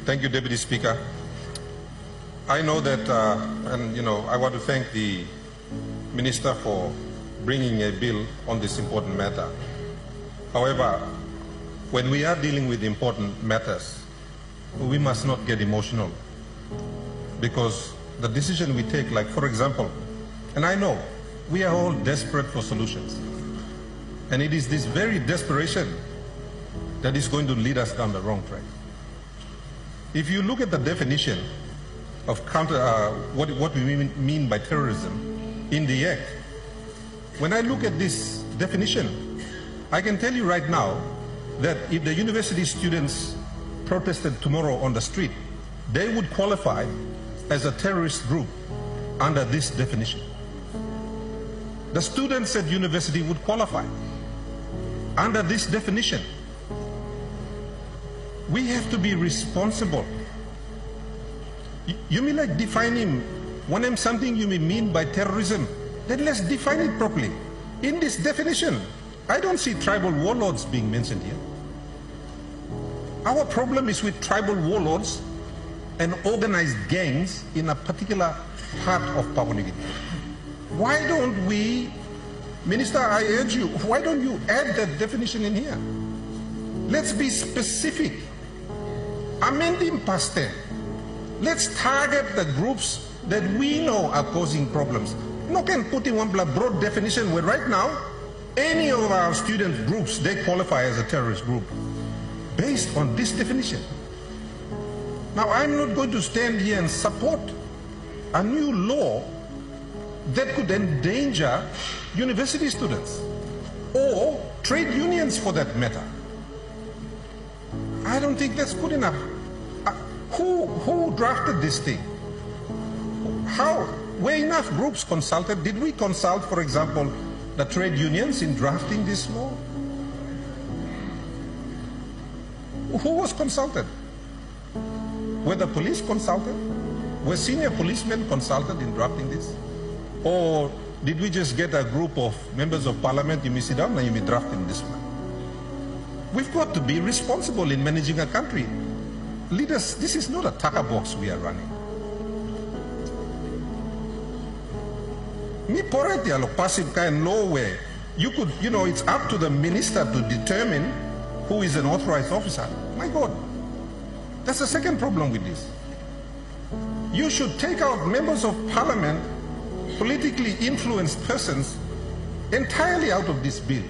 Thank you, Deputy Speaker. I know that, I want to thank the Minister for bringing a bill on this important matter. However, when we are dealing with important matters, we must not get emotional, because the decision we take, like for example, and I know we are all desperate for solutions, and it is this very desperation that is going to lead us down the wrong track. If you look at the definition of what we mean by terrorism in the Act, when I look at this definition, I can tell you right now that if the university students protested tomorrow on the street, they would qualify as a terrorist group under this definition. The students at university would qualify under this definition. We have to be responsible. You may like defining when something you may mean by terrorism, then let's define it properly. In this definition, I don't see tribal warlords being mentioned here. Our problem is with tribal warlords and organized gangs in a particular part of Papua New Guinea. Why don't we, Minister, I urge you, why don't you add that definition in here? Let's be specific. Amending past 10. Let's target the groups that we know are causing problems. No can put in one broad definition where right now, any of our student groups, they qualify as a terrorist group based on this definition. Now, I'm not going to stand here and support a new law that could endanger university students or trade unions for that matter. I don't think that's good enough. Who drafted this thing? How? Were enough groups consulted? Did we consult, for example, the trade unions in drafting this law? Who was consulted? Were the police consulted? Were senior policemen consulted in drafting this? Or did we just get a group of members of parliament, you may sit down and you may draft in this one? We've got to be responsible in managing a country. Leaders, this is not a tucker box we are running. Me porati alo passive kind law where you could, it's up to the minister to determine who is an authorized officer. My God, that's the second problem with this. You should take out members of parliament, politically influenced persons, entirely out of this bill.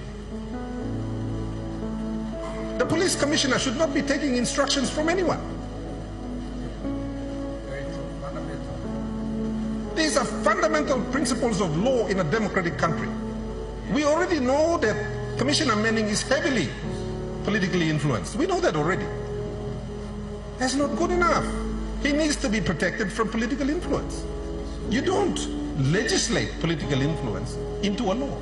The police commissioner should not be taking instructions from anyone. These are fundamental principles of law in a democratic country. We already know that Commissioner Manning is heavily politically influenced. We know that already. That's not good enough. He needs to be protected from political influence. You don't legislate political influence into a law.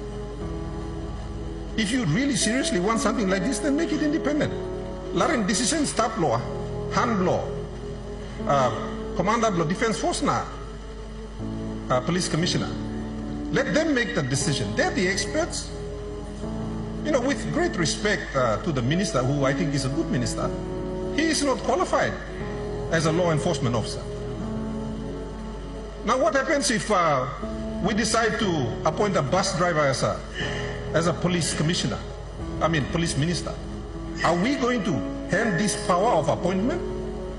If you really seriously want something like this, then make it independent. Larin decision staff law, hand law, commander law, defense force now, police commissioner. Let them make the decision. They're the experts. With great respect to the minister, who I think is a good minister, he is not qualified as a law enforcement officer. Now what happens if we decide to appoint a bus driver as a police commissioner, police minister? Are we going to hand this power of appointment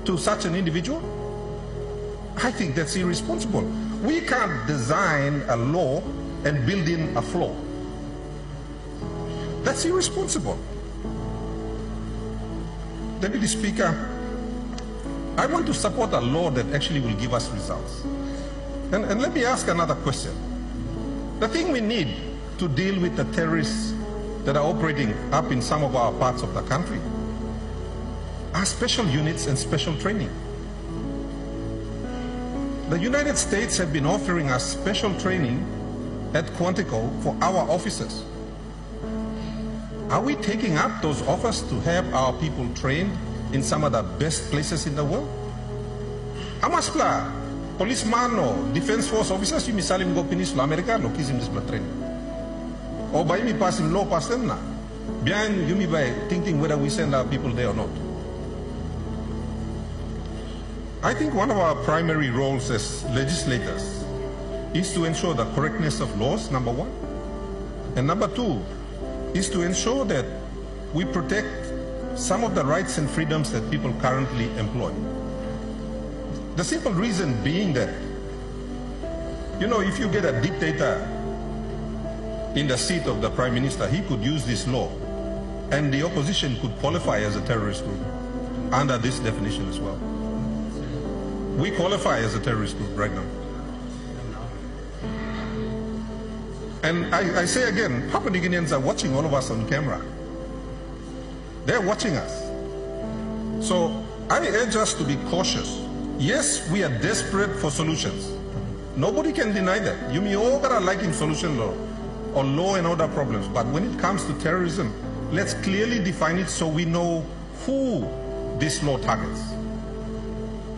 to such an individual? I think that's irresponsible. We can't design a law and build in a flaw. That's irresponsible. Deputy Speaker, I want to support a law that actually will give us results. And let me ask another question. The thing we need to deal with the terrorists that are operating up in some of our parts of the country are special units and special training. The United States have been offering us special training at Quantico for our officers. Are we taking up those offers to have our people trained in some of the best places in the world? Amaspla, policeman or defense force officers, you misalim go Peninsula America, no kizim this training. Or by me passing law past them na. Behind you me by thinking whether we send our people there or not. I think one of our primary roles as legislators is to ensure the correctness of laws, number one. And number two is to ensure that we protect some of the rights and freedoms that people currently employ. The simple reason being that, you know, if you get a dictator in the seat of the Prime Minister, he could use this law, and the opposition could qualify as a terrorist group under this definition as well. We qualify as a terrorist group right now. And I say again, Papua New Guineans are watching all of us on camera. They're watching us. So I urge us to be cautious. Yes, we are desperate for solutions. Nobody can deny that. You may all gotta like in solution law or law and order problems, but when it comes to terrorism, let's clearly define it so we know who this law targets.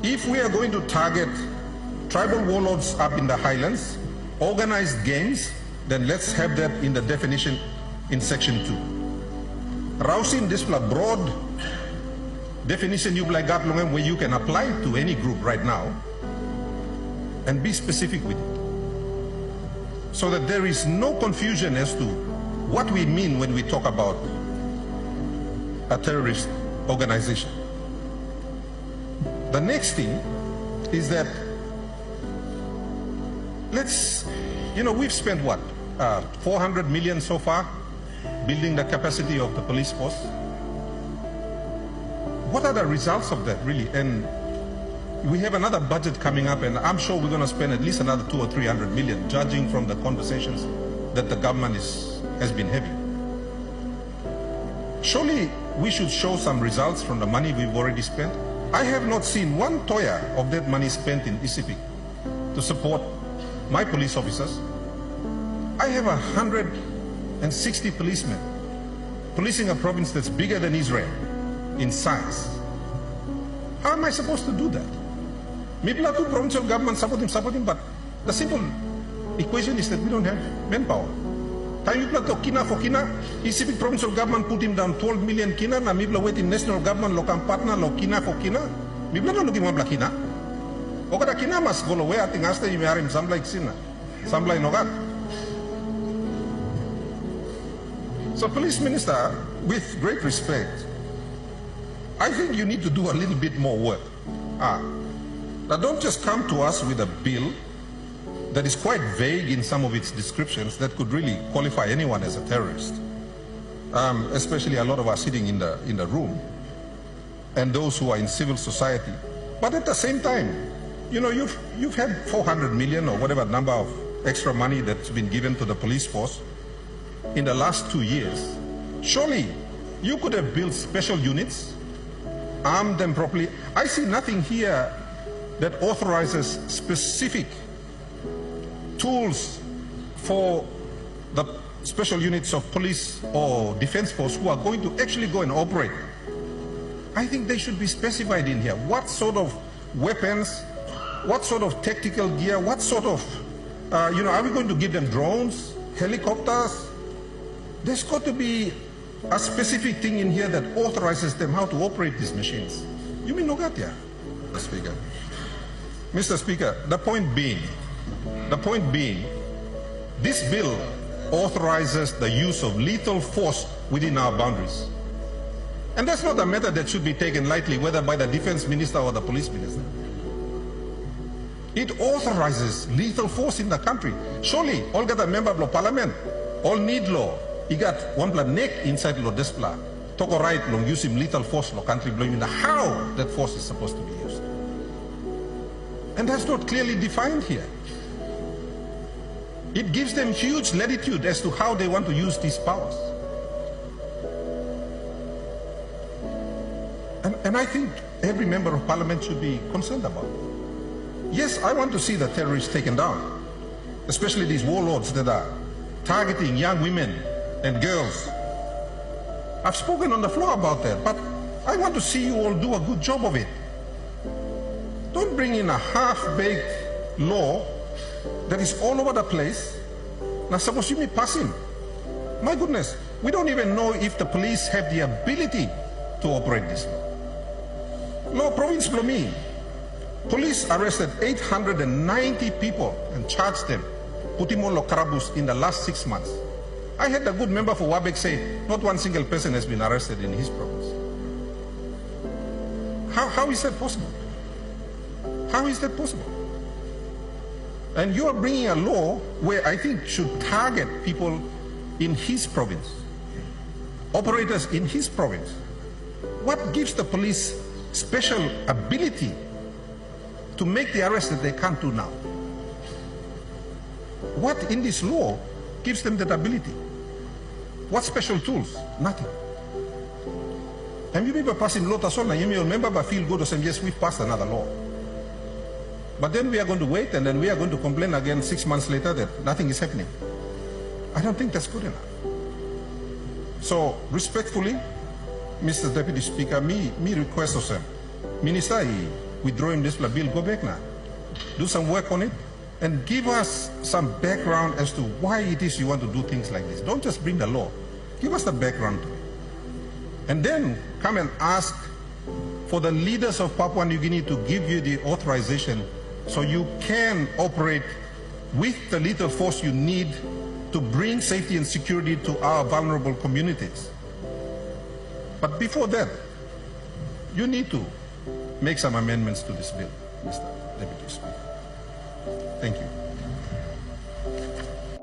If we are going to target tribal warlords up in the highlands, organized gangs, then let's have that in the definition in section 2. Rousing this broad definition you like got where you can apply it to any group right now and be specific with it, so that there is no confusion as to what we mean when we talk about a terrorist organization. The next thing is that we've spent what, 400 million so far building the capacity of the police force. What are the results of that really? And we have another budget coming up, and I'm sure we're going to spend at least another 200 or 300 million, judging from the conversations that the government has been having. Surely we should show some results from the money we've already spent. I have not seen one toya of that money spent in Isipik to support my police officers. I have 160 policemen policing a province that's bigger than Israel in size. How am I supposed to do that? Maybe two provincial government support him, but the simple equation is that we don't have manpower. Time you to kina for kina, Isipik provincial government put him down 12 million kina, na mibla wait in national government lokang partner lo kina for kina. Mibla no looking mabla kina. Okada kina mas go away ating hasta you may him samlay kisina. Samlay nogat. So Police Minister, with great respect, I think you need to do a little bit more work. Now don't just come to us with a bill that is quite vague in some of its descriptions that could really qualify anyone as a terrorist. Especially a lot of us sitting in the room and those who are in civil society. But at the same time, you know, you've had 400 million or whatever number of extra money that's been given to the police force in the last 2 years. Surely you could have built special units, armed them properly. I see nothing here that authorizes specific tools for the special units of police or defense force who are going to actually go and operate. I think they should be specified in here. What sort of weapons, what sort of tactical gear, what sort of, are we going to give them drones, helicopters? There's got to be a specific thing in here that authorizes them how to operate these machines. You mean Nogatia, Mr. Speaker? Mr. Speaker, the point being, this bill authorizes the use of lethal force within our boundaries. And that's not a matter that should be taken lightly, whether by the defense minister or the police minister. It authorizes lethal force in the country. Surely, all get a member of the parliament, all need law. He got one blood neck inside law displa. Toko right long use him lethal force law country blowing how that force is supposed to be used. And that's not clearly defined here. It gives them huge latitude as to how they want to use these powers. And I think every member of parliament should be concerned about it. Yes, I want to see the terrorists taken down, especially these warlords that are targeting young women and girls. I've spoken on the floor about that, but I want to see you all do a good job of it. Don't bring in a half-baked law that is all over the place. Now suppose you may pass him. My goodness, we don't even know if the police have the ability to operate this law. Law province blomi. Police arrested 890 people and charged them, put him on Lokarabus in the last 6 months. I had a good member for Wabek say, not one single person has been arrested in his province. How is that possible? How is that possible? And you are bringing a law where I think should target people in his province, operators in his province. What gives the police special ability to make the arrest that they can't do now? What in this law gives them that ability? What special tools? Nothing. And you remember passing law tasona, you may remember but feel good or say, yes, we've passed another law. But then we are going to wait and then we are going to complain again 6 months later that nothing is happening. I don't think that's good enough. So respectfully, Mr. Deputy Speaker, me request of him, Minister, withdraw him this bill, go back now. Do some work on it and give us some background as to why it is you want to do things like this. Don't just bring the law. Give us the background to it. And then come and ask for the leaders of Papua New Guinea to give you the authorization so you can operate with the little force you need to bring safety and security to our vulnerable communities. But before that, you need to make some amendments to this bill, Mr. Deputy Speaker. Thank you.